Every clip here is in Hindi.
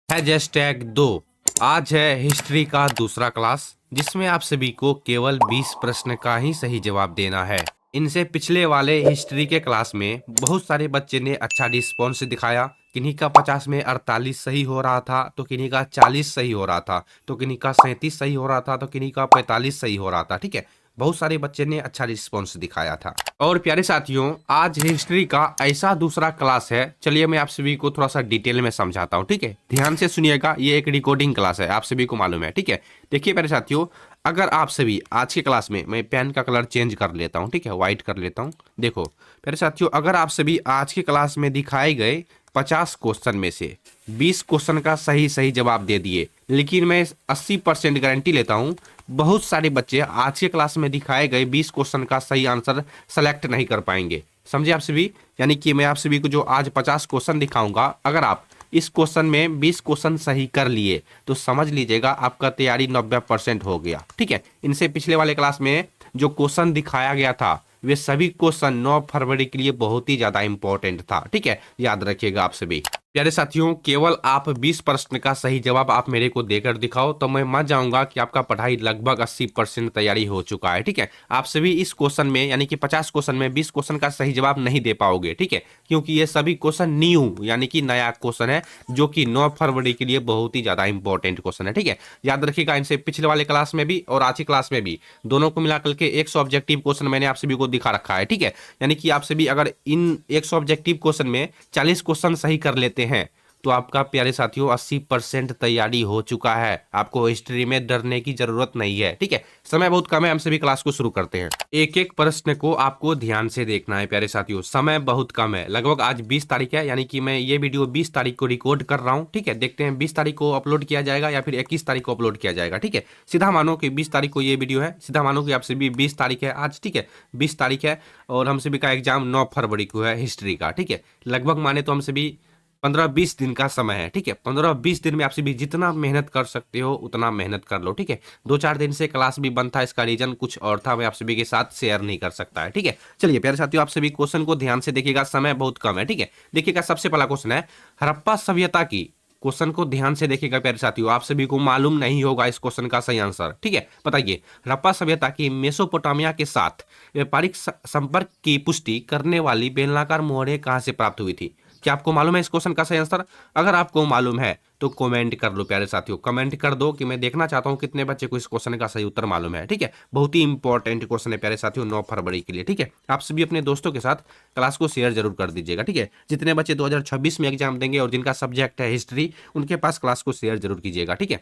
#2। आज है हिस्ट्री का दूसरा क्लास जिसमें आप सभी को केवल 20 प्रश्न का ही सही जवाब देना है। इनसे पिछले वाले हिस्ट्री के क्लास में बहुत सारे बच्चे ने अच्छा रिस्पॉन्स दिखाया। किन्हीं का 50 में 48 सही हो रहा था, तो किन्हीं का 40 सही हो रहा था, तो किन्हीं का 37 सही हो रहा था, तो किन्हीं का 45 सही हो रहा था। ठीक है, बहुत सारे बच्चे ने अच्छा रिस्पॉन्स दिखाया था। और प्यारे साथियों, आज हिस्ट्री का ऐसा दूसरा क्लास है। चलिए मैं आप सभी को थोड़ा सा डिटेल में समझाता हूँ। ठीक है, ध्यान से सुनिएगा, ये एक रिकॉर्डिंग क्लास है, आप सभी को मालूम है। ठीक है, देखिए प्यारे साथियों, अगर आप सभी आज के क्लास में, मैं पेन का कलर चेंज कर लेता हूँ, ठीक है, व्हाइट कर लेता हूँ। देखो प्यारे साथियों, अगर आप सभी आज के क्लास में दिखाए गए 50 क्वेश्चन में से 20 क्वेश्चन का सही सही जवाब दे दिए, लेकिन मैं 80% गारंटी लेता हूँ बहुत सारे बच्चे आज के क्लास में दिखाए गए 20 क्वेश्चन का सही आंसर सेलेक्ट नहीं कर पाएंगे। समझे आप सभी? यानी कि मैं आप सभी को जो आज 50 क्वेश्चन दिखाऊंगा, अगर आप इस क्वेश्चन में 20 क्वेश्चन सही कर लिए तो समझ लीजिएगा आपका तैयारी 90% हो गया। ठीक है, इनसे पिछले वाले क्लास में जो क्वेश्चन दिखाया गया था वे सभी क्वेश्चन 9 फरवरी के लिए बहुत ही ज्यादा इंपॉर्टेंट था। ठीक है, याद रखिएगा आप सभी। प्यारे साथियों, केवल आप 20 प्रश्न का सही जवाब आप मेरे को देकर दिखाओ तो मैं मान जाऊंगा कि आपका पढ़ाई लगभग 80% तैयारी हो चुका है। ठीक है, आप सभी इस क्वेश्चन में यानी कि 50 क्वेश्चन में 20 क्वेश्चन का सही जवाब नहीं दे पाओगे। ठीक है, क्योंकि ये सभी क्वेश्चन न्यू यानी कि नया क्वेश्चन है, जो कि 9 फरवरी के लिए बहुत ही ज्यादा इंपॉर्टेंट क्वेश्चन है। ठीक है, याद रखिएगा, इनसे पिछले वाले क्लास में भी और आज की क्लास में भी दोनों को मिलाकर के 100 ऑब्जेक्टिव क्वेश्चन मैंने आप सभी को दिखा रखा है। ठीक है, यानी कि आप सभी अगर इन 100 ऑब्जेक्टिव क्वेश्चन में 40 क्वेश्चन सही कर लेते हैं तो आपका प्यारे साथियों 80% तैयारी हो चुका है। आपको हिस्ट्री में डरने की जरूरत नहीं है। ठीक है, समय बहुत कम है, हम सभी क्लास को शुरू करते हैं। एक एक प्रश्न को आपको ध्यान से देखना है प्यारे साथियों, समय बहुत कम है। लगभग आज 20 तारीख है, यानी कि मैं ये वीडियो 20 तारीख को रिकॉर्ड कर रहा हूँ। ठीक है, देखते हैं 20 तारीख को अपलोड किया जाएगा या फिर 21 तारीख को अपलोड किया जाएगा। ठीक है, सीधा मानो कि 20 तारीख को ये वीडियो है, सीधा मानो कि आप सभी 20 तारीख है आज। ठीक है, 20 तारीख है और हम सभी का एग्जाम 9 फरवरी को है हिस्ट्री का। ठीक है, लगभग माने तो हम सभी 15-20 दिन का समय है। ठीक है, 15-20 दिन में आप सभी जितना मेहनत कर सकते हो उतना मेहनत कर लो। ठीक है, 2-4 दिन से क्लास भी बंद था, इसका रीजन कुछ और था, मैं आप सभी के साथ शेयर नहीं कर सकता है। ठीक है, चलिए प्यारे साथियों, आप सभी क्वेश्चन को ध्यान से देखिएगा, समय बहुत कम है। ठीक है, देखिएगा, सबसे पहला क्वेश्चन है हड़प्पा सभ्यता की। क्वेश्चन को ध्यान से देखिएगा प्यारे साथियों, आप सभी को मालूम नहीं होगा इस क्वेश्चन का सही आंसर। ठीक है, बताइए, हड़प्पा सभ्यता की मेसोपोटामिया के साथ व्यापारिक संपर्क की पुष्टि करने वाली बेलनाकार मोहरें कहां से प्राप्त हुई थी? क्या आपको मालूम है इस क्वेश्चन का सही आंसर? अगर आपको मालूम है तो कमेंट कर लो प्यारे साथियों, कमेंट कर दो कि मैं देखना चाहता हूं कितने बच्चे को इस क्वेश्चन का सही उत्तर मालूम है। ठीक है, बहुत ही इंपॉर्टेंट क्वेश्चन है प्यारे साथियों 9 फरवरी के लिए। ठीक है, आप सभी अपने दोस्तों के साथ क्लास को शेयर जरूर कर दीजिएगा। ठीक है, जितने बच्चे 2026 में एग्जाम देंगे और जिनका सब्जेक्ट है हिस्ट्री, उनके पास क्लास को शेयर जरूर कीजिएगा। ठीक है,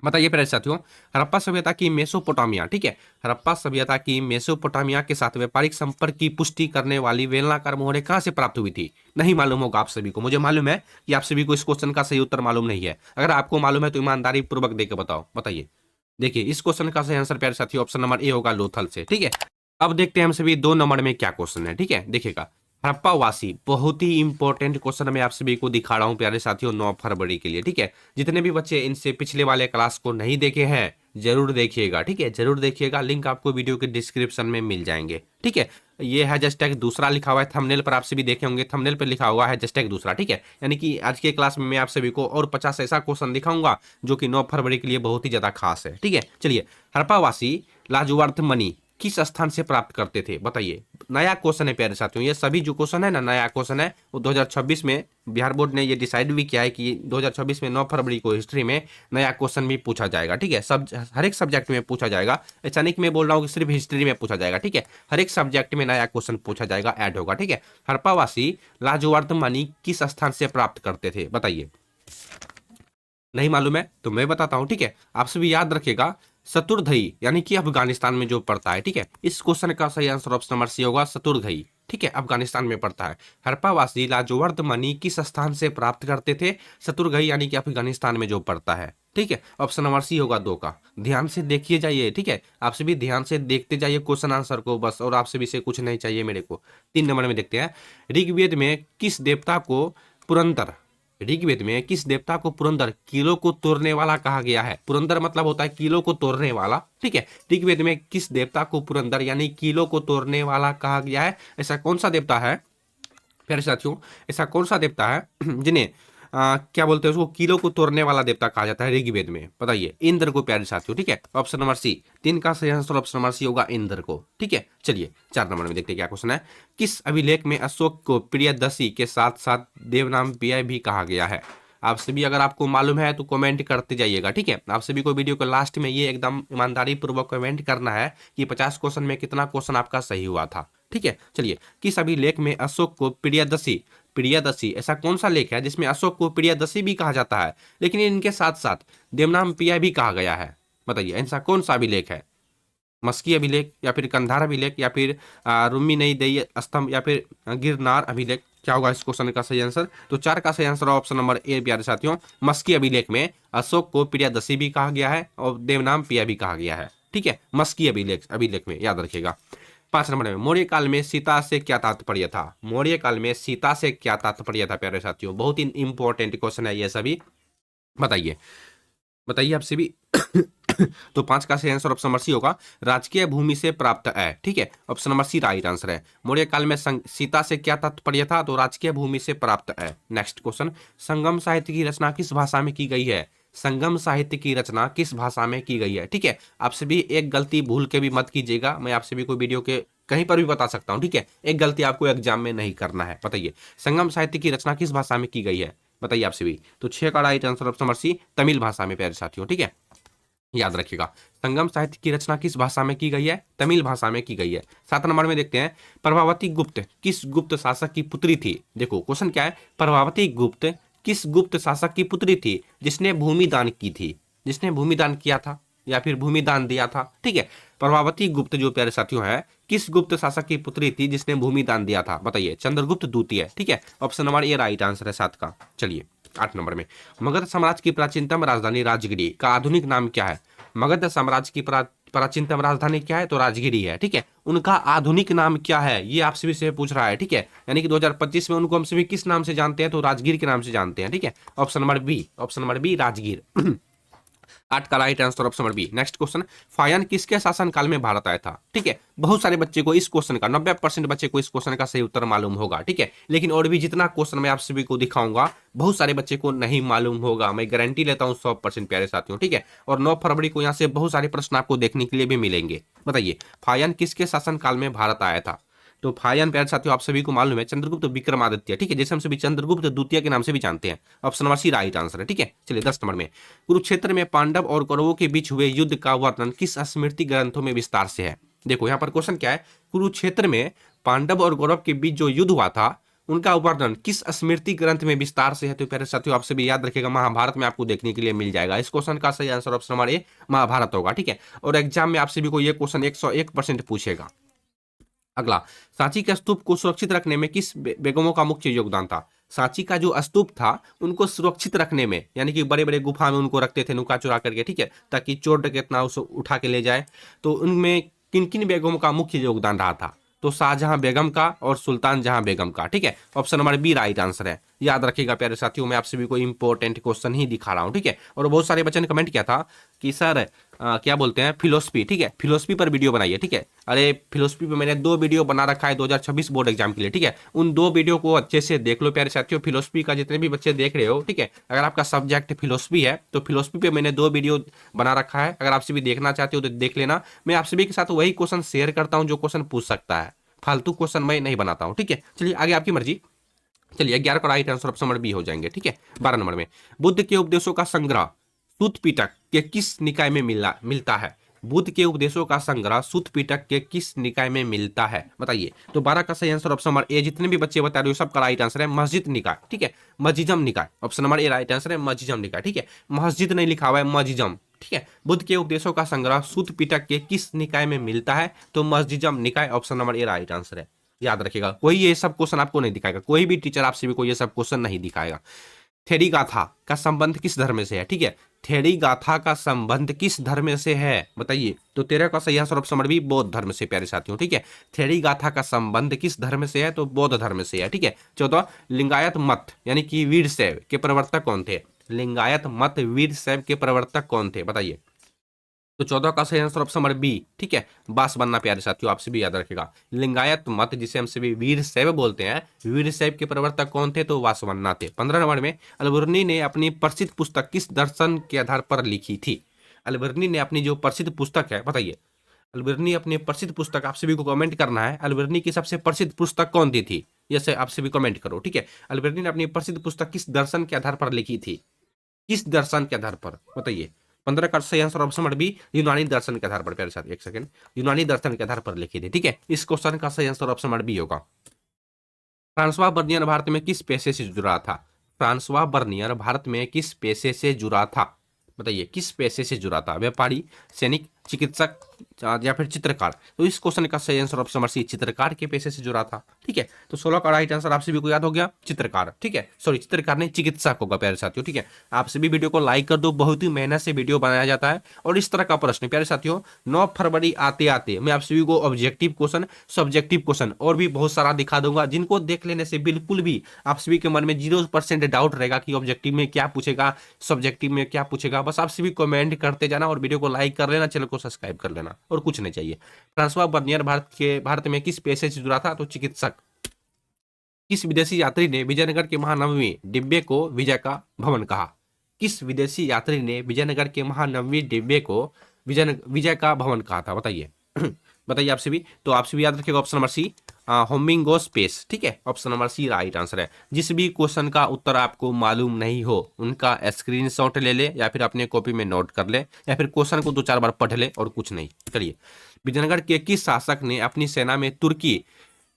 बताइए प्यारे साथियों, हड़प्पा सभ्यता की मेसोपोटामिया, ठीक है, हड़प्पा सभ्यता की मेसोपोटामिया के साथ व्यापारिक संपर्क की पुष्टि करने वाली बेलनाकार मोहरें कहां से प्राप्त हुई थी? नहीं मालूम होगा आप सभी को, मुझे मालूम है कि आप सभी को इस क्वेश्चन का सही उत्तर मालूम नहीं है। अगर आपको मालूम है तो ईमानदारी पूर्वक देकर बताओ, बताइए। देखिए, इस क्वेश्चन का सही आंसर प्यारे साथियों ऑप्शन नंबर ए होगा, लोथल से। ठीक है, अब देखते हैं हम सभी 2 नंबर में क्या क्वेश्चन है। ठीक है, देखिएगा, हड़प्पा वासी, बहुत ही इंपॉर्टेंट क्वेश्चन मैं आप सभी को दिखा रहा हूं प्यारे साथियों 9 फरवरी के लिए। ठीक है, जितने भी बच्चे इनसे पिछले वाले क्लास को नहीं देखे हैं जरूर देखिएगा। ठीक है, जरूर देखिएगा, लिंक आपको वीडियो के डिस्क्रिप्शन में मिल जाएंगे। ठीक है, ये है जस्टैग दूसरा लिखा हुआ है, थंबनेल पर आप सभी देखे होंगे, थंबनेल पर लिखा हुआ है जस्टैग दूसरा। ठीक है, यानी कि आज के क्लास में मैं आप सभी को और 50 ऐसा क्वेश्चन दिखाऊंगा जो कि 9 फरवरी के लिए बहुत ही ज्यादा खास है। ठीक है, चलिए, हड़प्पावासी लाजवार्थ मनी किस स्थान से प्राप्त करते थे? बताइए, नया क्वेश्चन है प्यारे साथियों, ये सभी जो क्वेश्चन है ना नया क्वेश्चन है, वो 2026 में बिहार बोर्ड ने ये डिसाइड भी किया है कि 2026 में 9 फरवरी को हिस्ट्री में नया क्वेश्चन भी पूछा जाएगा। ठीक है, सब हर एक सब्जेक्ट में पूछा जाएगा, ऐसा नहीं कि मैं बोल रहा हूँ कि सिर्फ हिस्ट्री में पूछा जाएगा। ठीक है, हर एक सब्जेक्ट में नया क्वेश्चन पूछा जाएगा, ऐड होगा। ठीक है, हड़प्पावासी लाजवार्थ मनी किस स्थान से प्राप्त करते थे? बताइए, नहीं मालूम है तो मैं बताता हूं। ठीक है, आप सभी याद रखिएगा, शतुरधई यानी कि अफगानिस्तान में जो पड़ता है। ठीक है, इस क्वेश्चन का सही आंसर ऑप्शन नंबर सी होगा, शतुरधई। ठीक है, अफगानिस्तान में पड़ता है। हड़प्पावासी लाजवर्द मनी किस स्थान से प्राप्त करते थे? शतुरधई यानी कि अफगानिस्तान में जो पड़ता है। ठीक है, ऑप्शन नंबर सी होगा 2 का। ध्यान से देखिए जाइए। ठीक है, आप सभी ध्यान से देखते जाइए क्वेश्चन आंसर को बस, और आप सभी से कुछ नहीं चाहिए मेरे को। 3 नंबर में देखते हैं, ऋग्वेद में किस देवता को पुरंदर, ऋग्वेद में किस देवता को पुरंदर किलो को तोड़ने वाला कहा गया है? पुरंदर मतलब होता है किलो को तोड़ने वाला। ठीक है, ऋग्वेद में किस देवता को पुरंदर यानी किलो को तोड़ने वाला कहा गया है? ऐसा कौन सा देवता है प्यारे साथियों, ऐसा कौन सा देवता है जिन्हें क्या बोलते हैं उसको, किलो को तोड़ने वाला देवता कहा जाता है ऋग्वेद में। बताइए, इंद्र को प्यारे साथियों। ठीक है, ऑप्शन नंबर सी, 3 का सही आंसर ऑप्शन नंबर सी होगा इंद्र को। ठीक है, चलिए 4 नंबर में देखते हैं क्या क्वेश्चन है। किस अभिलेख में अशोक को प्रियदर्शी के साथ साथ देवनाम पिया भी कहा गया है? आप सभी अगर आपको मालूम है तो कमेंट करते जाइएगा। ठीक है, आप सभी को वीडियो के लास्ट में ये एकदम ईमानदारी पूर्वक कमेंट करना है कि 50 क्वेश्चन में कितना क्वेश्चन आपका सही हुआ था। ठीक है, चलिए, किस अभिलेख में अशोक को प्रियदर्शी, प्रियदर्शी ऐसा कौन सा लेख है जिसमें अशोक को प्रियदर्शी भी कहा जाता है लेकिन इनके साथ साथ देवनाम पिया भी कहा गया है? बताइए, ऐसा कौन सा अभिलेख है? मस्की अभिलेख, या फिर कंधार अभिलेख, या फिर रुम्मी नई दई स्तंभ, या फिर गिरनार अभिलेख? क्या होगा इस क्वेश्चन का सही आंसर? तो 4 का सही आंसर ऑप्शन नंबर ए प्यारे साथियों, मस्की अभिलेख में अशोक को प्रियदर्शी भी कहा गया है और देवनाम पिया भी कहा गया है। ठीक है, मस्की अभिलेख अभिलेख में, याद रखिएगा। 5 नंबर में, मौर्य काल में सीता से क्या तात्पर्य था? मौर्य काल में सीता से क्या तात्पर्य था प्यारे साथियों? बहुत ही इंपॉर्टेंट क्वेश्चन है ये सभी। बताइए, बताइए आप सभी। तो 5 का सही आंसर ऑप्शन नंबर सी होगा, राजकीय भूमि से प्राप्त है। ठीक है, option number C right answer है। मौर्य काल में सीता से क्या तात्पर्य था? तो राजकीय भूमि से प्राप्त है। नेक्स्ट क्वेश्चन, संगम साहित्य की रचना किस भाषा में की गई है? संगम साहित्य की रचना किस भाषा में की गई है? ठीक है, आप सभी एक गलती भूल के भी मत कीजिएगा, मैं आप सभी को वीडियो के कहीं पर भी बता सकता हूं। ठीक है, एक गलती आपको एग्जाम में नहीं करना है। बताइए, संगम साहित्य की रचना किस भाषा में की गई है? बताइए आप सभी। तो 6 का right answer option number C, Tamil भाषा में प्यारे साथियों। ठीक है, याद रखिएगा, संगम साहित्य की रचना किस भाषा में की गई है? तमिल भाषा में की गई है। 7 नंबर में देखते हैं, प्रभावती गुप्त किस गुप्त शासक की पुत्री थी? देखो क्वेश्चन क्या है, प्रभावती गुप्त किस गुप्त शासक की पुत्री थी जिसने भूमि दान की थी? जिसने भूमि दान किया था या फिर भूमि दान दिया था? ठीक है, प्रभावती गुप्त जो प्यारे साथियों है, किस गुप्त शासक की पुत्री थी जिसने भूमि दान दिया था? बताइए, चंद्रगुप्त द्वितीय। ठीक है, ऑप्शन नंबर ए राइट आंसर है 7 का। चलिए 8 नंबर में, मगध साम्राज्य की प्राचीनतम राजधानी राजगिरी का आधुनिक नाम क्या है? मगध साम्राज्य की प्राचीनतम राजधानी क्या है? तो राजगिरी है। ठीक है, उनका आधुनिक नाम क्या है? ये आप सभी से पूछ रहा है। ठीक है, यानी कि 2025 में उनको हम सभी किस नाम से जानते हैं? तो राजगीर के नाम से जानते हैं। ठीक है, option number B, option number B Rajgir. 8 का right answer option number B. Next question, फायन किसके शासनकाल में भारत आया था? ठीक है, बहुत सारे बच्चे को इस क्वेश्चन का 90% बच्चे को इस क्वेश्चन का सही उत्तर मालूम होगा। ठीक है, लेकिन और भी जितना क्वेश्चन मैं आप सभी को दिखाऊंगा बहुत सारे बच्चे को नहीं मालूम होगा, मैं गारंटी लेता हूं 100% प्यारे साथियों। ठीक है, और 9 फरवरी को यहाँ से बहुत सारे प्रश्न आपको देखने के लिए भी मिलेंगे। बताइए, फायन किसके शासनकाल में भारत आया था? तो फायन प्यारे साथियों आप सभी को मालूम है चंद्रगुप्त विक्रमादित्य। ठीक है, जैसे हम सभी चंद्रगुप्त द्वितीय के नाम से भी जानते हैं। Option number C right answer है। ठीक है, चलिए 10 नंबर में, कुरुक्षेत्र में पांडव और कौरवों के बीच हुए युद्ध का वर्णन किस स्मृति ग्रंथों में विस्तार से है? देखो यहाँ पर क्वेश्चन क्या है, कुरुक्षेत्र में पांडव और कौरव के बीच जो युद्ध हुआ था उनका वर्णन किस स्मृति ग्रंथ में विस्तार से है? तो प्यारे साथियों आप सभी याद रखिएगा, महाभारत में आपको देखने के लिए मिल जाएगा। इस क्वेश्चन का सही answer option number A Mahabharata होगा। ठीक है, और एग्जाम में आप सभी को यह क्वेश्चन 101% पूछेगा। अगला, सांची के स्तूप को सुरक्षित रखने में किस बेगमों का मुख्य योगदान था? सांची का जो स्तूप था उनको सुरक्षित रखने में, यानी कि बड़े बड़े गुफा में उनको रखते थे नुका चुरा करके। ठीक है, ताकि चोर डकैत ना उसे उठा के ले जाए। तो उनमें किन किन बेगमों का मुख्य योगदान रहा था? तो शाहजहां बेगम का और सुल्तान जहां बेगम का। ठीक है, option number B right answer है। याद रखिएगा प्यारे साथियों, मैं आप सभी को इंपॉर्टेंट क्वेश्चन ही दिखा रहा हूं। ठीक है, और बहुत सारे बच्चों ने कमेंट किया था कि सर क्या बोलते हैं फिलोसफी। ठीक है, फिलोसफी पर वीडियो बनाइए। ठीक है, अरे फिलोसफी पे मैंने 2 वीडियो बना रखा है 2026 बोर्ड एग्जाम के लिए। ठीक है, उन 2 वीडियो को अच्छे से देख लो प्यारे साथियों। फिलोसफी का जितने भी बच्चे देख रहे हो, ठीक है, अगर आपका सब्जेक्ट फिलोसफी है तो फिलोसफी पे मैंने 2 वीडियो बना रखा है। अगर आप सभी देखना चाहते हो तो देख लेना। मैं आप सभी के साथ वही क्वेश्चन शेयर करता हूँ जो क्वेश्चन पूछ सकता है, फालतू क्वेश्चन मैं नहीं बनाता हूँ। ठीक है, चलिए आगे आपकी मर्जी। चलिए 11 का right answer option number B हो जाएंगे। ठीक है, 12 नंबर में, बुद्ध के उपदेशों का संग्रह सूत पिटक के किस निकाय में मिलता है? बुद्ध के उपदेशों का संग्रह सूत पिटक के किस निकाय में मिलता है? बताइए। तो 12 का सही आंसर ऑप्शन नंबर ए, जितने भी बच्चे बता रहे हो सबका राइट आंसर है मस्जिद निकाय। ठीक है, मस्जिदम निकाय, ऑप्शन नंबर ए राइट आंसर है मस्जिदम निकाय। ठीक है, मस्जिद नहीं लिखा हुआ है, मस्जिदम। ठीक है, बुद्ध के उपदेशों का संग्रह सूत पिटक के किस निकाय में मिलता है? तो मस्जिदम निकाय, ऑप्शन नंबर ए राइट आंसर है। याद रखिएगा, कोई ये सब क्वेश्चन आपको नहीं दिखाएगा, कोई भी टीचर आप सभी को ये सब क्वेश्चन नहीं दिखाएगा। थेरी गाथा का संबंध किस धर्म से है? ठीक है, थेरी गाथा का संबंध किस धर्म से है? बताइए। तो 13 का सही आंसर ऑप्शन नंबर बी बौद्ध धर्म से प्यारे साथियों। ठीक है, थेरी गाथा का संबंध किस धर्म से है? तो बौद्ध धर्म से है। ठीक है, 14, लिंगायत मत यानी कि वीरशैव के प्रवर्तक कौन थे? लिंगायत मत वीरशैव के प्रवर्तक कौन थे? बताइए। तो 14 का सही आंसर ऑप्शन नंबर बी, ठीक है, बास बनना। प्यारे साथियों, आपसे भी याद रखेगा। लिंगायत मत जिसे हम सभी वीर शैव बोलते हैं, वीर शैव के प्रवर्तक कौन थे? तो वासवन्ना थे। 15 नंबर में अलबर्नी ने अपनी प्रसिद्ध पुस्तक किस दर्शन के आधार पर लिखी थी? अलबर्नी ने अपनी जो प्रसिद्ध पुस्तक है, बताइए, अलबर्नी अपनी प्रसिद्ध पुस्तक, आप सभी को कमेंट करना है, अलबर्नी की सबसे प्रसिद्ध पुस्तक कौन दी थी? ये आप सभी कमेंट करो, ठीक है। अलबर्नी ने अपनी प्रसिद्ध पुस्तक किस दर्शन के आधार पर लिखी थी? किस दर्शन के आधार पर, बताइए। 15 का सही आंसर ऑप्शन नंबर बी, यूनानी दर्शन के आधार पर। प्यारे साथ एक सेकंड, यूनानी दर्शन के आधार पर लिखी थी, ठीक है। इस क्वेश्चन का सही आंसर ऑप्शन नंबर बी होगा। फ्रांसवा बर्नियर भारत में किस पेशे से जुड़ा था? फ्रांसवा बर्नियर भारत में किस पेशे से जुड़ा था? बताइए, किस पेशे से जुड़ा था? व्यापारी, सैनिक, चिकित्सक या फिर चित्रकार? तो इस क्वेश्चन का सही आंसर ऑप्शन नंबर सी, चित्रकार के पेशे से जुड़ा था, ठीक है। तो 16 का राइट आंसर आप सभी को याद हो गया, चित्रकार, ठीक है। सॉरी, चित्रकार नहीं, चिकित्सक होगा प्यारे साथियों, ठीक है। आप सभी वीडियो को लाइक कर दो, बहुत ही मेहनत से वीडियो बनाया जाता है। और इस तरह का प्रश्न प्यारे साथियों 9 फरवरी आते आते मैं आप सभी को ऑब्जेक्टिव क्वेश्चन, सब्जेक्टिव क्वेश्चन और भी बहुत सारा दिखा दूंगा, जिनको देख लेने से बिल्कुल भी आप सभी के मन में 0% डाउट रहेगा कि ऑब्जेक्टिव में क्या पूछेगा, सब्जेक्टिव में क्या पूछेगा। बस आप सभी कमेंट करते जाना और वीडियो को लाइक कर लेना, चैनल को सब्सक्राइब कर लेना, और कुछ नहीं चाहिए। फ्रांसवा बर्नियर भारत में किस पेशे से जुड़ा था? तो चिकित्सक। किस विदेशी यात्री ने विजयनगर के महानवमी डिब्बे को विजय का भवन कहा? किस विदेशी यात्री ने विजयनगर के महानवमी डिब्बे को विजय का भवन कहा था? बताइए। बताइए आपसे भी, तो आपसे भी याद रखिएगा ऑप्शन नंबर सी, होमिंगो स्पेस, ठीक है। Option number C right answer है। जिस भी क्वेश्चन का उत्तर आपको मालूम नहीं हो, उनका स्क्रीनशॉट ले ले, या फिर अपने कॉपी में नोट कर ले, या फिर क्वेश्चन को 2-4 बार पढ़ ले, और कुछ नहीं। चलिए, विजयनगर के किस शासक ने अपनी सेना में तुर्की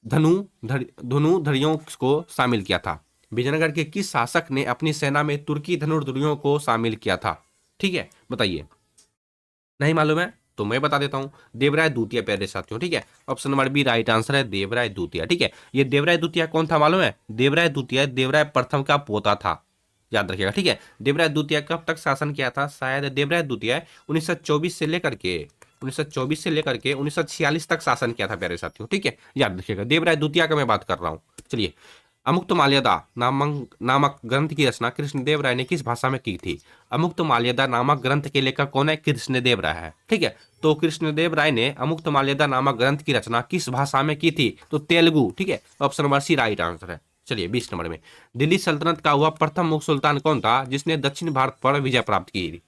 धनुर्धरों को शामिल किया था? विजयनगर के किस शासक ने अपनी सेना में तुर्की धनुर्धरों को शामिल किया था? ठीक है, बताइए। नहीं मालूम है तो मैं बता देता हूं, देवराय द्वितीय प्यारे साथियों, ठीक है। Option number B right answer है, देवराय द्वितीय, ठीक है। ये देवराय द्वितीय कौन था मालूम है? देवराय द्वितीय देवराय प्रथम का पोता था, याद रखिएगा, ठीक है। देवराय द्वितीय कब तक शासन किया था? शायद देवराय द्वितीय 1924 से लेकर के 1946 तक शासन किया था प्यारे साथियों, ठीक है। याद रखिएगा, देवराय द्वितीय का मैं बात कर रहा हूँ। चलिए, अमुक्तमाल्यदा नामक ग्रंथ की रचना कृष्णदेव राय ने किस भाषा में की थी? अमुक्तमाल्यदा नामक ग्रंथ के लेखक कौन है? कृष्णदेव राय है, ठीक है। तो कृष्णदेव राय ने अमुक्तमाल्यदा नामक ग्रंथ की रचना किस भाषा में की थी? तो तेलुगु, ठीक है। Option number C right answer है। चलिए, 20 नंबर में, दिल्ली सल्तनत का वह प्रथम मुगल सुल्तान कौन था जिसने दक्षिण भारत पर विजय प्राप्त की?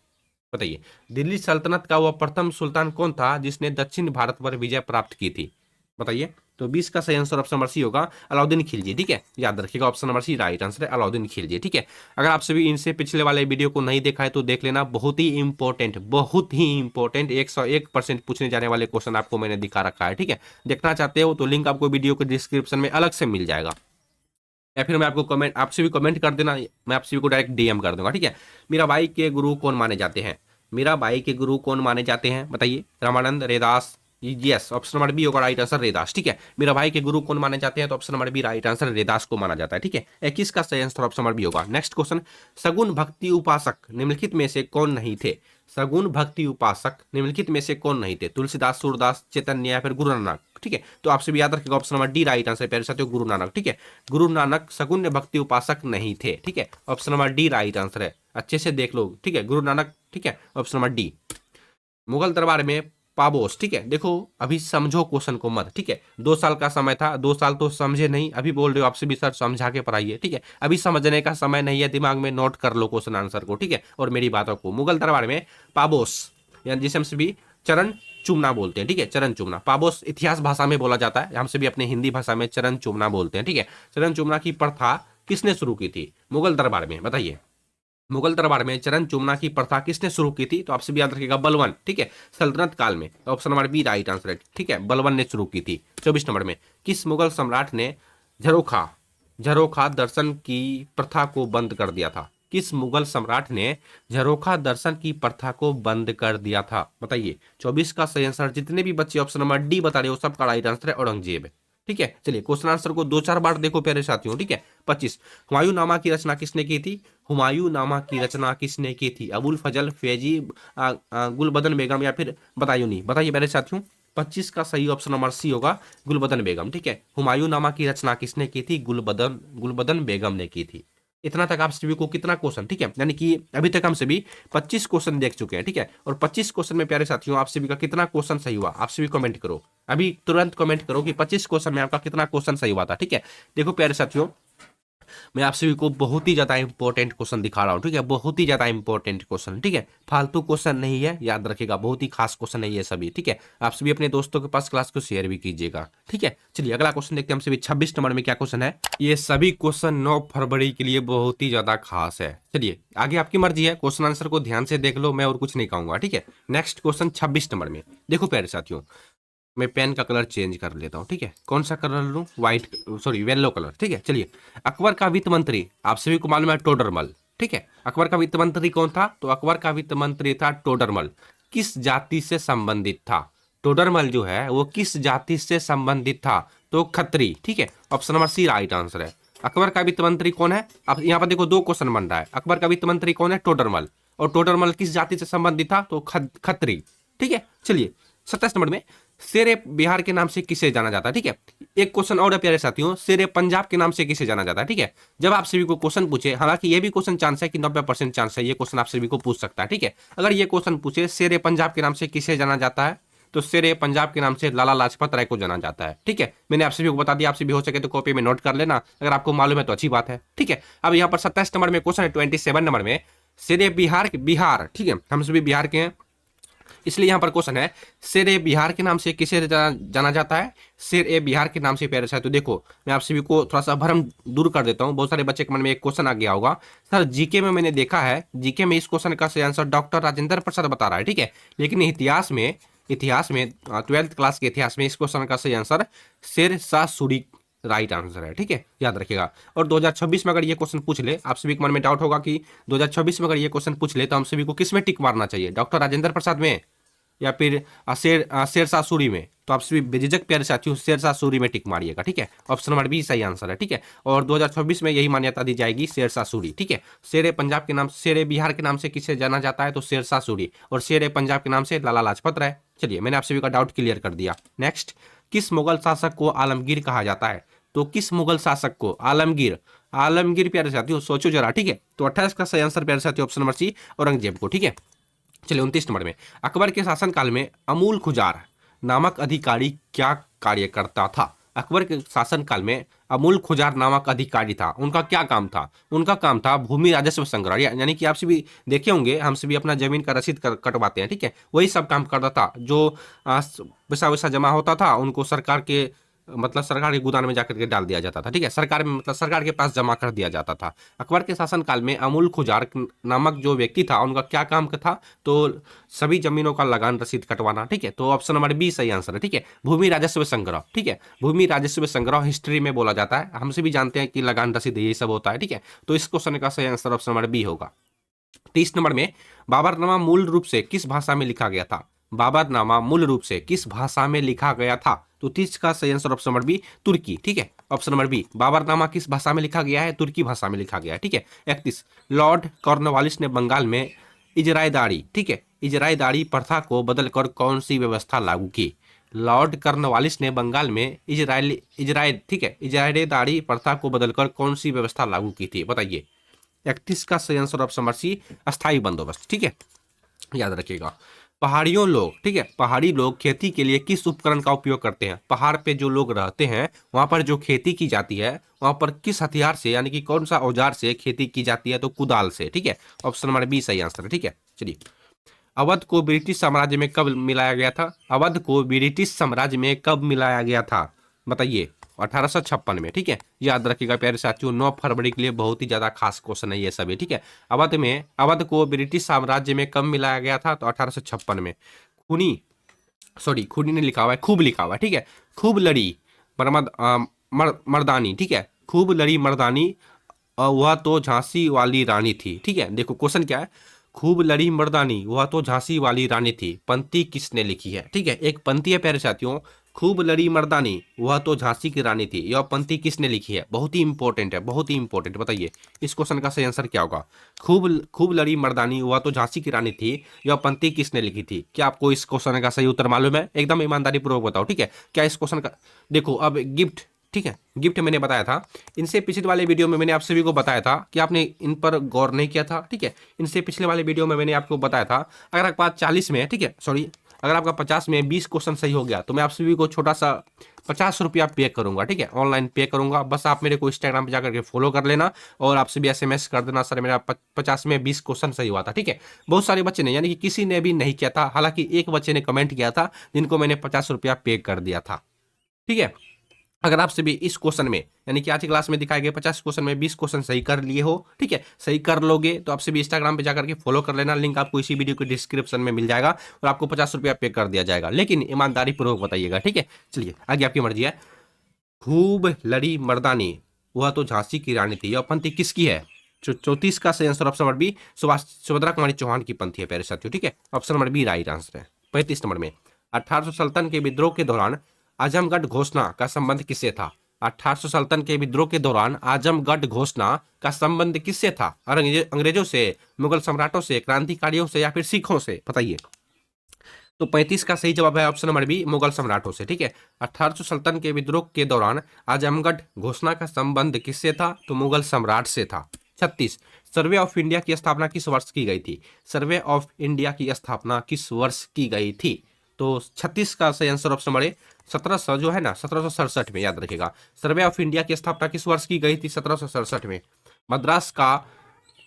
बताइए, दिल्ली सल्तनत का वह प्रथम सुल्तान कौन था जिसने दक्षिण भारत पर विजय प्राप्त की थी? बताइए। तो 20 का सही आंसर ऑप्शन नंबर सी होगा, अलाउद्दीन खिलजी, ठीक है। याद रखिएगा, option number C right answer है, अलाउद्दीन खिलजी, ठीक है। अगर आप सभी इनसे पिछले वाले वीडियो को नहीं देखा है तो देख लेना, बहुत ही इंपॉर्टेंट 101% पूछने जाने वाले क्वेश्चन आपको मैंने दिखा रखा है, ठीक है। देखना चाहते हो तो लिंक आपको वीडियो के डिस्क्रिप्शन में अलग से मिल जाएगा, या फिर मैं आपको कमेंट, आपसे भी कमेंट कर देना, मैं आपसे भी को डायरेक्ट डीएम कर दूंगा, ठीक है। मीराबाई के गुरु कौन माने जाते हैं? मीराबाई के गुरु कौन माने जाते हैं? बताइए। Ramanand, Raidas? Yes, option number B होगा राइट आंसर, रैदास, ठीक है। मीराबाई के गुरु कौन माने जाते हैं? तो option number B right answer, Raidas को माना जाता है, ठीक है। 21 का सही आंसर ऑप्शन नंबर बी होगा। नेक्स्ट क्वेश्चन, सगुण भक्ति उपासक निम्नलिखित में से कौन नहीं थे? सगुण भक्ति उपासक निम्नलिखित में से कौन नहीं थे? तुलसीदास, सूरदास, चैतन्य या फिर गुरु नानक, ठीक है। तो आपसे भी याद रखिएगा, option number D right answer प्यारे साथियों, गुरु नानक, ठीक है। गुरु नानक सगुण भक्ति उपासक नहीं थे, ठीक है। Option number D right answer है, अच्छे से देख लो, ठीक है, गुरु नानक, ठीक है। Option number D. मुगल दरबार में पाबोस, ठीक है। देखो, अभी समझो क्वेश्चन को मत, ठीक है। 2 साल का समय था, 2 साल तो समझे नहीं, अभी बोल रहे हो आपसे भी सर समझा के पढ़ाइए, ठीक है। अभी समझने का समय नहीं है, दिमाग में नोट कर लो क्वेश्चन आंसर को, ठीक है, और मेरी बातों को। मुगल दरबार में पाबोस, यानी जिसे हम सभी चरण चूमना बोलते हैं, ठीक है, चरण चूमना। पाबोस इतिहास भाषा में बोला जाता है, हमसे भी अपने हिंदी भाषा में चरण चूमना बोलते हैं, ठीक है। चरण चूमना की प्रथा किसने शुरू की थी मुगल दरबार में? बताइए। मुगल दरबार में चरण चूमना की प्रथा किसने शुरू की थी? तो आपसे भी याद रखिएगा, बलवन, ठीक है। सल्तनत काल में, option number B right answer है, ठीक है, बलवन ने शुरू की थी। 24 नंबर में, किस मुगल सम्राट ने झरोखा झरोखा दर्शन की प्रथा को बंद कर दिया था? किस मुगल सम्राट ने झरोखा दर्शन की प्रथा को बंद कर दिया था? बताइए। 24 का सही आंसर, जितने भी बच्चे ऑप्शन नंबर डी बता रहे हो सबका राइट आंसर है औरंगजेब, ठीक है। चलिए, क्वेश्चन आंसर को 2-4 बार देखो प्यारे साथियों, ठीक है। 25, हुमायूं नामा की रचना किसने की थी? हुमायूं नामा की रचना किसने की थी? अबुल फजल, फैजी, गुलबदन बेगम या फिर बदायूनी? बताइए मेरे साथियों। 25 का सही ऑप्शन नंबर सी होगा, गुलबदन बेगम, ठीक है। हुमायूं नामा की रचना किसने की थी? गुलबदन बेगम ने की थी। इतना तक आप सभी को कितना क्वेश्चन, ठीक है, यानी कि अभी तक हम सभी 25 क्वेश्चन देख चुके हैं, ठीक है। और 25 क्वेश्चन में प्यारे साथियों आप सभी का कितना क्वेश्चन सही हुआ, आप सभी कमेंट करो, अभी तुरंत कमेंट करो कि 25 क्वेश्चन में आपका कितना क्वेश्चन सही हुआ था, ठीक है। देखो प्यारे साथियों, मैं आप सभी को बहुत ही ज्यादा इंपॉर्टेंट क्वेश्चन दिखा रहा हूँ, ठीक है, बहुत ही ज्यादा इंपॉर्टेंट क्वेश्चन, ठीक है, फालतू क्वेश्चन नहीं है, याद रखिएगा, बहुत ही खास क्वेश्चन है ये सभी, ठीक है। आप सभी अपने दोस्तों के पास क्लास को शेयर भी कीजिएगा, ठीक है। चलिए अगला क्वेश्चन देखते हैं हम सभी। 26 नंबर में क्या क्वेश्चन है, ये सभी क्वेश्चन 9 फरवरी के लिए बहुत ही ज्यादा खास है। चलिए आगे आपकी मर्जी है, क्वेश्चन आंसर को ध्यान से देख लो, मैं और कुछ नहीं कहूंगा, ठीक है। नेक्स्ट क्वेश्चन 26 नंबर में देखो प्यारे साथियों, मैं पेन का कलर चेंज कर लेता हूँ, ठीक है, कौन सा कलर लूँ, व्हाइट, सॉरी येलो कलर, ठीक है। चलिए, अकबर का वित्त मंत्री आप सभी को मालूम है टोडरमल, ठीक है। अकबर का वित्त मंत्री कौन था, तो अकबर का वित्त मंत्री था टोडरमल। किस जाति से संबंधित था, टोडरमल जो है वो किस जाति से संबंधित था, तो खत्री, ठीक है। Option number C right answer है। अकबर का वित्त मंत्री कौन है, अब यहाँ पर देखो दो क्वेश्चन बन रहा है, अकबर का वित्त मंत्री कौन है, टोडरमल, और टोडरमल किस जाति से संबंधित था, तो खत्री, ठीक है। चलिए 27 नंबर में शेरे बिहार के नाम से किसे जाना जाता है, ठीक है। एक क्वेश्चन और है प्यारे साथियों, शेरे पंजाब के नाम से किसे जाना जाता है, ठीक है। जब आप सभी को क्वेश्चन पूछे, हालांकि ये भी क्वेश्चन चांस है कि 90% चांस है ये क्वेश्चन आप सभी को पूछ सकता है, ठीक है। अगर ये क्वेश्चन पूछे शेरे पंजाब के नाम से किसे जाना जाता है, तो शेरे पंजाब के नाम से लाला लाजपत राय को जाना जाता है, ठीक है। मैंने आप सभी को बता दिया, आप सभी हो सके तो कॉपी में नोट कर लेना, अगर आपको मालूम है तो अच्छी बात है, ठीक है। अब यहाँ पर 27 नंबर में क्वेश्चन है, 27 नंबर में शेरे बिहार, ठीक है, हम सभी बिहार के हैं, इसलिए यहां पर क्वेश्चन है शेर ए बिहार के नाम से किसे जाना जाता है, शेर ए बिहार के नाम से प्यारे साथियों। तो देखो मैं आप सभी को थोड़ा सा भ्रम दूर कर देता हूं, बहुत सारे बच्चे के मन में एक क्वेश्चन आ गया होगा, सर जीके में मैंने देखा है, जीके में इस क्वेश्चन का सही आंसर डॉक्टर राजेंद्र प्रसाद बता रहा है, ठीक है। लेकिन इतिहास में 12th क्लास के इतिहास में इस क्वेश्चन का सही answer Sher Shah Suri right answer है, ठीक है, याद रखिएगा। और 2026 में अगर ये क्वेश्चन पूछ ले, आप सभी के मन में डाउट होगा कि 2026 में अगर ये क्वेश्चन पूछ ले तो हम सभी को किस में टिक मारना चाहिए, डॉक्टर राजेंद्र प्रसाद में या फिर शेरशाह सूरी में, तो आप सभी बेझिझक प्यारे साथियों शेरशाह सूरी में टिक मारिएगा, ठीक है। ऑप्शन नंबर बी सही आंसर है, ठीक है। और 2026 में यही मान्यता दी जाएगी शेरशाह सूरी, ठीक है। शेर पंजाब के नाम, शेर बिहार के नाम से किसे जाना जाता है, तो शेरशाह सूरी, और शेर पंजाब के नाम से लाला लाजपत राय। चलिए मैंने आप सभी का डाउट क्लियर कर दिया। नेक्स्ट, किस मुगल शासक को आलमगीर कहा जाता है, तो किस मुगल शासक को आलमगीर प्यारे साथियों सोचो जरा, ठीक है। तो 28 का सही आंसर प्यारे साथियों ऑप्शन नंबर सी औरंगजेब को, ठीक है। चलिए 29 नंबर में, अकबर के शासनकाल में अमूल खुजार नामक अधिकारी क्या कार्य करता था, अकबर के शासनकाल में अमूल खुजार नामक अधिकारी था, उनका क्या काम था, उनका काम था भूमि राजस्व संग्रह, यानी कि आप सभी देखे होंगे हम सभी अपना जमीन का रसीद कटवाते हैं, ठीक है, वही सब काम करता था। जो पैसा वैसा जमा होता था उनको सरकार के मतलब सरकार के गोदाम में जाकर के डाल दिया जाता था, ठीक है, सरकार में मतलब सरकार के पास जमा कर दिया जाता था। अकबर के शासनकाल में अमूल खुजार नामक जो व्यक्ति था उनका क्या काम था, तो सभी जमीनों का लगान रसीद कटवाना, ठीक है। तो ऑप्शन नंबर बी सही आंसर है, ठीक है, भूमि राजस्व संग्रह, ठीक है, भूमि राजस्व संग्रह हिस्ट्री में बोला जाता है, हमसे भी जानते हैं कि लगान रसीद यही सब होता है, ठीक है। तो इस क्वेश्चन का सही आंसर ऑप्शन नंबर बी होगा। 30 नंबर में, बाबरनामा मूल रूप से किस भाषा में लिखा गया था, बाबरनामा मूल रूप से किस भाषा में लिखा गया था, तो 30 का सही आंसर ऑप्शन नंबर बी तुर्की, ठीक है। ऑप्शन नंबर बी, बाबरनामा किस भाषा में लिखा गया है, तुर्की भाषा में लिखा गया है, ठीक है। 31, लॉर्ड कॉर्नवालिस ने बंगाल में इजरायदारी, ठीक है, इजरायदारी प्रथा को बदलकर कौन सी व्यवस्था लागू की, लॉर्ड कॉर्नवालिस ने बंगाल में ठीक है, इजरायदारी प्रथा को बदलकर कौन सी व्यवस्था लागू की थी, बताइए। 31 का सही आंसर ऑप्शन नंबर सी अस्थायी बंदोबस्त, ठीक है, याद रखिएगा। पहाड़ियों लोग, ठीक है, पहाड़ी लोग खेती के लिए किस उपकरण का उपयोग करते हैं, पहाड़ पे जो लोग रहते हैं वहां पर जो खेती की जाती है वहां पर किस हथियार से यानी कि कौन सा औजार से खेती की जाती है, तो कुदाल से, ठीक है। ऑप्शन नंबर बी सही आंसर है, ठीक है। चलिए, अवध को ब्रिटिश साम्राज्य में कब मिलाया गया था, अवध को ब्रिटिश साम्राज्य में कब मिलाया गया था, बताइए। 1856 में, ठीक है, याद रखिएगा प्यारे साथियों 9 फरवरी के लिए बहुत ही ज्यादा खास क्वेश्चन है ये सभी, ठीक है। अवध को ब्रिटिश साम्राज्य में कब मिलाया गया था, तो 1856 में। खूनी ने लिखा हुआ है, खूब लिखा हुआ है, ठीक है, खूब लड़ी मर्दानी, ठीक है, खूब लड़ी मर्दानी वह तो झांसी वाली रानी थी, ठीक है। देखो क्वेश्चन क्या है, खूब लड़ी मर्दानी वह तो झांसी वाली रानी थी, पंक्ति किसने लिखी है, ठीक है, एक पंक्ति है प्यारे साथियों, खूब लड़ी मर्दानी वह तो झांसी की रानी थी, यह पंक्ति किसने लिखी है, बहुत ही इंपॉर्टेंट है, बहुत ही इंपॉर्टेंट, बताइए इस क्वेश्चन का सही आंसर क्या होगा। खूब लड़ी मर्दानी वह तो झांसी की रानी थी, यह पंक्ति किसने लिखी थी, क्या आपको इस क्वेश्चन का सही उत्तर मालूम है, एकदम ईमानदारी पूर्वक बताओ, ठीक है। क्या इस क्वेश्चन का, देखो अब गिफ्ट ठीक है, गिफ्ट मैंने बताया था। इनसे पिछले वाले वीडियो में मैंने आप सभी को बताया था कि आपने इन पर गौर नहीं किया था। ठीक है, इनसे पिछले वाले वीडियो में मैंने आपको बताया था अगर आपके पास 40 में, ठीक है, सॉरी, अगर आपका 50 में 20 क्वेश्चन सही हो गया तो मैं आप सभी को छोटा सा 50 रुपया पे करूंगा। ठीक है, ऑनलाइन पे करूंगा। बस आप मेरे को इंस्टाग्राम पे जाकर के फॉलो कर लेना और आपसे भी SMS कर देना, सर मेरा 50 में 20 क्वेश्चन सही हुआ था। ठीक है, बहुत सारे बच्चे ने, यानी कि किसी ने भी नहीं किया था, हालांकि एक बच्चे ने कमेंट किया था जिनको मैंने 50 रुपया पे कर दिया था। ठीक है, अगर आपसे भी इस क्वेश्चन में, यानी कि आज की क्लास में दिखाए गए 50 क्वेश्चन में 20 क्वेश्चन सही कर लिए हो, ठीक है, सही कर लोगे तो आपसे भी इंस्टाग्राम पे जाकर के फॉलो कर लेना। लिंक आपको इसी वीडियो के डिस्क्रिप्शन में मिल जाएगा और आपको 50 रुपया पे कर दिया जाएगा, लेकिन ईमानदारी पूर्वक बताइएगा। ठीक है, चलिए आगे आपकी मर्जी है। खूब लड़ी मर्दानी, वह तो झांसी की रानी थी। यह पंक्ति किसकी है? 34 का सही answer option number B, Subhadra Kumari Chauhan की पंक्ति है प्यारे साथियों। ठीक है, option number B right answer है। 35 नंबर में, 1800 सल्तन के विद्रोह के दौरान आजमगढ़ घोषणा का संबंध किससे था? 1800 सल्तन के विद्रोह के दौरान आजमगढ़ घोषणा का संबंध किससे था? अंग्रेजों से, मुगल सम्राटों से, क्रांतिकारियों से या फिर सिखों से? बताइए। तो 35 का सही जवाब है ऑप्शन नंबर बी, मुगल सम्राटों से। ठीक है, 1800 सल्तन के विद्रोह के दौरान आजमगढ़ घोषणा का संबंध किससे था? तो मुगल सम्राट से था। 36, सर्वे ऑफ इंडिया की स्थापना किस वर्ष की गई थी? सर्वे ऑफ इंडिया की स्थापना किस वर्ष की गई थी? तो 36 का सही आंसर ऑप्शन नंबर ए, 1700 जो है ना, 1767 में, याद रखेगा। सर्वे ऑफ इंडिया की स्थापना किस वर्ष की गई थी? 1767 में। मद्रास का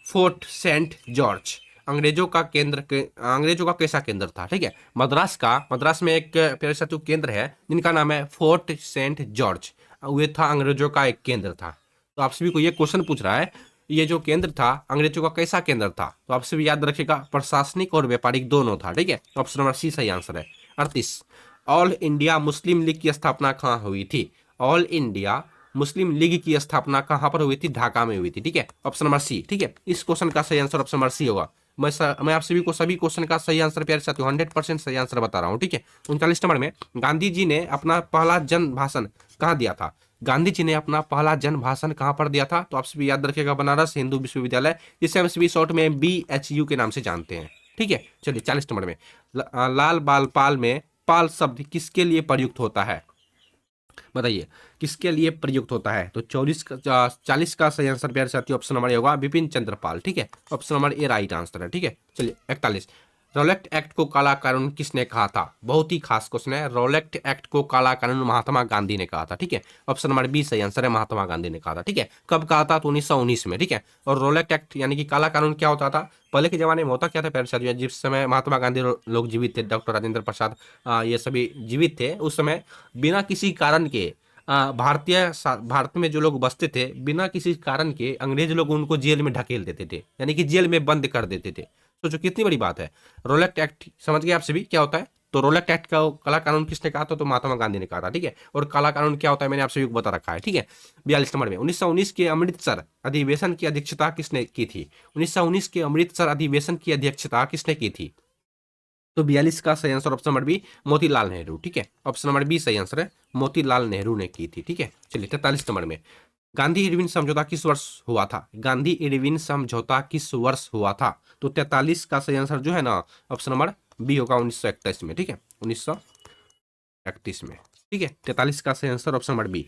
फोर्ट सेंट जॉर्ज अंग्रेजों का कैसा केंद्र था? ठीक है, मद्रास में एक प्यारे साथियों केंद्र है जिनका नाम है फोर्ट सेंट जॉर्ज। वे था अंग्रेजों का एक केंद्र था। तो आप सभी को ये क्वेश्चन पूछ रहा है, ये जो केंद्र था अंग्रेजों का कैसा केंद्र था? तो आप सभी याद रखेगा, प्रशासनिक और व्यापारिक दोनों था। ठीक है, ऑप्शन नंबर सी सही आंसर है। 38, ऑल इंडिया मुस्लिम लीग की स्थापना कहाँ हुई थी? ऑल इंडिया मुस्लिम लीग की स्थापना कहाँ पर हुई थी? ढाका में हुई थी। ठीक है, ऑप्शन नंबर सी। ठीक है, इस क्वेश्चन का सही आंसर ऑप्शन नंबर सी होगा। मैं आप सभी को सभी क्वेश्चन का सही आंसर प्यारे साथियों 100% सही आंसर बता रहा हूँ। ठीक है, 39 नंबर में, गांधी जी ने अपना पहला जन भाषण कहाँ दिया था? गांधी जी ने अपना पहला जन भाषण कहाँ पर दिया था? तो आप सभी याद रखिएगा, बनारस हिंदू विश्वविद्यालय, जिसे हम सभी शॉर्ट में BHU के नाम से जानते हैं। ठीक है, चलिए 40 नंबर में, लाल बाल पाल में पाल शब्द किसके लिए प्रयुक्त होता है? बताइए, किसके लिए प्रयुक्त होता है? तो 40 का सही आंसर प्यारे साथियों ऑप्शन नंबर ए होगा, बिपिन चंद्र पाल। ठीक है, ऑप्शन नंबर ए राइट आंसर है। ठीक है, चलिए 41, रोलेक्ट एक्ट को काला कानून किसने कहा था? बहुत ही खास क्वेश्चन है। रोलेक्ट एक्ट को काला कानून महात्मा गांधी ने कहा था। ठीक है, ऑप्शन नंबर बी सही आंसर है, महात्मा गांधी ने कहा था। ठीक है, कब कहा था? तो 1919 में। ठीक है, और रोलेक्ट एक्ट यानी कि काला कानून क्या होता था? पहले के जमाने में होता क्या था प्यारे साथियों, जिस समय महात्मा गांधी लोग जीवित थे, डॉक्टर राजेंद्र प्रसाद ये सभी जीवित थे, उस समय बिना किसी कारण के भारत में जो लोग बसते थे, बिना किसी कारण के अंग्रेज लोग उनको जेल में ढकेल देते थे, यानी कि जेल में बंद कर देते थे। सोचो कितनी बड़ी बात है। रोलेक्ट एक्ट समझ गए आप सभी क्या होता है? तो रोलेक्ट एक्ट का काला कानून किसने कहा था? तो महात्मा गांधी ने कहा था। ठीक है, और काला कानून क्या होता है मैंने आप सभी को बता रखा है। ठीक है, 42 नंबर में, 1919 के अमृतसर अधिवेशन की अध्यक्षता किसने की थी? 1919 के अमृतसर अधिवेशन की अध्यक्षता किसने की थी? तो 42 का सही answer option number B, Motilal Nehru. ठीक है, ऑप्शन नंबर बी सही आंसर है, मोतीलाल नेहरू ने की थी। ठीक है, चलिए 43 नंबर में, गांधी इरविन समझौता किस वर्ष हुआ था? गांधी इरविन समझौता किस वर्ष हुआ था? तो 43 का सही आंसर जो है ना, ऑप्शन नंबर बी होगा, 1931 में। ठीक है, 1931 में। ठीक है, 43 का सही answer option number B.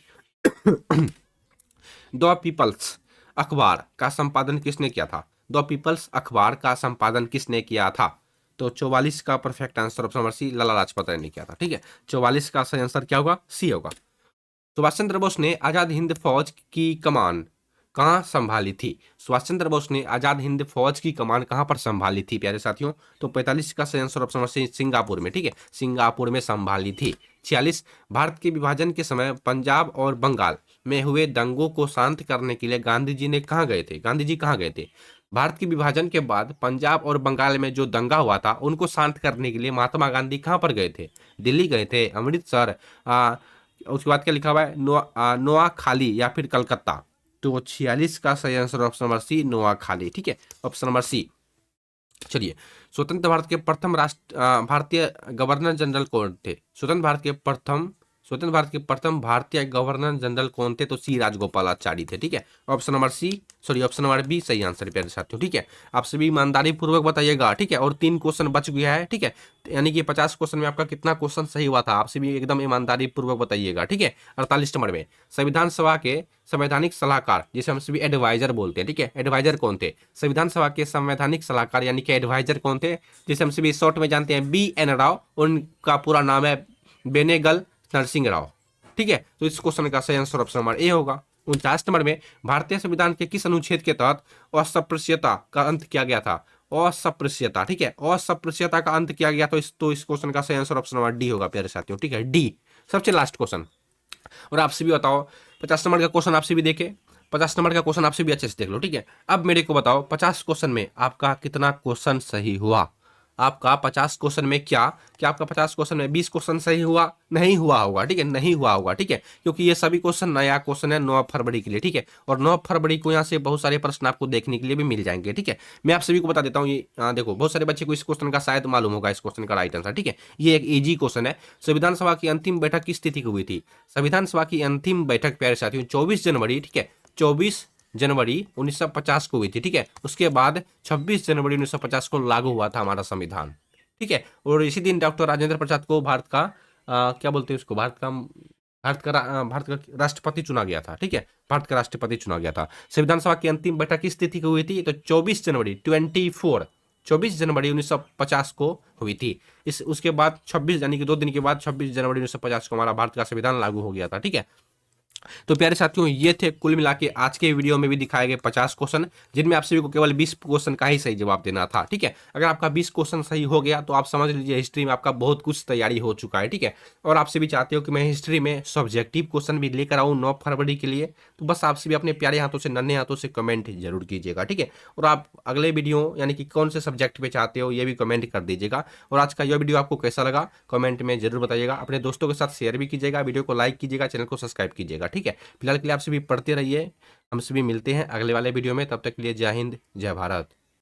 The people's अखबार का संपादन किसने किया था? द पीपल्स अखबार का संपादन किसने किया था? तो 44 का perfect answer option number C, Lala Lajpat Rai ने किया था। ठीक है, 44 का सही आंसर क्या होगा? सी होगा। सुभाष चंद्र बोस ने आजाद हिंद फौज की कमान कहाँ संभाली थी? सुभाष चंद्र बोस ने आजाद हिंद फौज की कमान कहाँ पर संभाली थी प्यारे साथियों? तो 45 का सही answer option number C, Singapore में। ठीक है, सिंगापुर में संभाली थी। 46, भारत के विभाजन के समय पंजाब और बंगाल में हुए दंगों को शांत करने के लिए गांधी जी ने कहाँ गए थे? गांधी जी कहाँ गए थे? भारत के विभाजन के बाद पंजाब और बंगाल में जो दंगा हुआ था उनको शांत करने के लिए महात्मा गांधी कहाँ पर गए थे? दिल्ली गए थे, अमृतसर, उसके बाद क्या लिखा हुआ है, नोआखाली या फिर कलकत्ता? तो 46 का सही answer option number C, Noakhali. ठीक है, ऑप्शन नंबर सी। चलिए, स्वतंत्र भारत के प्रथम भारतीय गवर्नर जनरल कौन थे? स्वतंत्र भारत के प्रथम स्वतंत्र भारत के प्रथम भारतीय गवर्नर जनरल कौन थे? तो सी राजगोपालाचारी थे। ठीक है, option number option number B सही आंसर है प्यारे साथियों। ठीक है, आप सभी ईमानदारी पूर्वक बताइएगा। ठीक है, और 3 क्वेश्चन बच गया है। ठीक है, यानी कि 50 क्वेश्चन में आपका कितना क्वेश्चन सही हुआ था? आप सभी एकदम ईमानदारी पूर्वक बताइएगा। ठीक है, 48 नंबर में संविधान सभा के संवैधानिक सलाहकार, जिसे हम सभी एडवाइजर बोलते हैं। ठीक है, एडवाइजर कौन थे? संविधान सभा के संवैधानिक सलाहकार यानी कि एडवाइजर कौन थे, जिसे हम सभी शॉर्ट में जानते हैं BN राव। उनका पूरा नाम है बेनेगल नरसिंह राव। ठीक है, तो इस क्वेश्चन का सही आंसर ऑप्शन नंबर ए होगा। 49 नंबर में भारतीय संविधान के किस अनुच्छेद के तहत अस्पृश्यता का अंत किया गया था? अस्पृश्यता। ठीक है, अस्पृश्यता का अंत किया गया। तो इस क्वेश्चन का सही आंसर ऑप्शन नंबर डी होगा प्यारे साथियों। ठीक है, डी सबसे लास्ट क्वेश्चन। और आपसे भी बताओ 50 नंबर का क्वेश्चन आपसे भी देखे, 50 नंबर का क्वेश्चन आपसे भी अच्छे से देख लो। ठीक है, अब मेरे को बताओ 50 क्वेश्चन में आपका कितना क्वेश्चन सही हुआ? आपका 50 क्वेश्चन में क्या आपका 50 क्वेश्चन में 20 क्वेश्चन सही हुआ? नहीं हुआ होगा। ठीक है, नहीं हुआ होगा। ठीक है, क्योंकि ये सभी क्वेश्चन नया क्वेश्चन है 9 फरवरी के लिए। ठीक है, और 9 फरवरी को यहाँ से बहुत सारे प्रश्न आपको देखने के लिए भी मिल जाएंगे। ठीक है, मैं आप सभी को बता देता हूँ। ये देखो, बहुत सारे बच्चे को इस क्वेश्चन का शायद मालूम होगा, इस क्वेश्चन का राइट आंसर। ठीक है, ये एक इजी क्वेश्चन है। संविधान सभा की अंतिम बैठक किस तिथि को हुई थी? संविधान सभा की अंतिम बैठक प्यारे साथियों 24 जनवरी। ठीक है, 24 जनवरी 1950 को हुई थी। ठीक है, उसके बाद 26 जनवरी 1950 को लागू हुआ था हमारा संविधान। ठीक है, और इसी दिन डॉक्टर राजेंद्र प्रसाद को भारत का क्या बोलते हैं उसको, भारत का राष्ट्रपति चुना गया था। ठीक है, भारत का राष्ट्रपति चुना गया था। संविधान सभा की अंतिम बैठक किस तिथि को हुई थी? तो 24 जनवरी 1950 को हुई थी। उसके बाद 26 यानी कि 2 दिन के बाद 26 जनवरी 1950 को हमारा भारत का संविधान लागू हो गया था। ठीक है, तो प्यारे साथियों ये थे कुल मिला के आज के वीडियो में भी दिखाए गए 50 क्वेश्चन, जिनमें आप सभी को केवल 20 क्वेश्चन का ही सही जवाब देना था। ठीक है, अगर आपका 20 क्वेश्चन सही हो गया तो आप समझ लीजिए हिस्ट्री में आपका बहुत कुछ तैयारी हो चुका है। ठीक है, और आप सभी चाहते हो कि मैं हिस्ट्री में सब्जेक्टिव क्वेश्चन भी लेकर आऊँ 9 फरवरी के लिए, तो बस आप सभी अपने प्यारे हाथों से, नन्हे हाथों से कमेंट जरूर कीजिएगा। ठीक है, और आप अगले वीडियो यानी कि कौन से सब्जेक्ट पे चाहते हो ये भी कमेंट कर दीजिएगा। और आज का यह वीडियो आपको कैसा लगा कमेंट में जरूर बताइएगा। अपने दोस्तों के साथ शेयर भी कीजिएगा, वीडियो को लाइक कीजिएगा, चैनल को सब्सक्राइब कीजिएगा। ठीक है, फिलहाल के लिए आप सभी पढ़ते रहिए। हम सभी मिलते हैं अगले वाले वीडियो में, तब तक के लिए जय हिंद, जय भारत।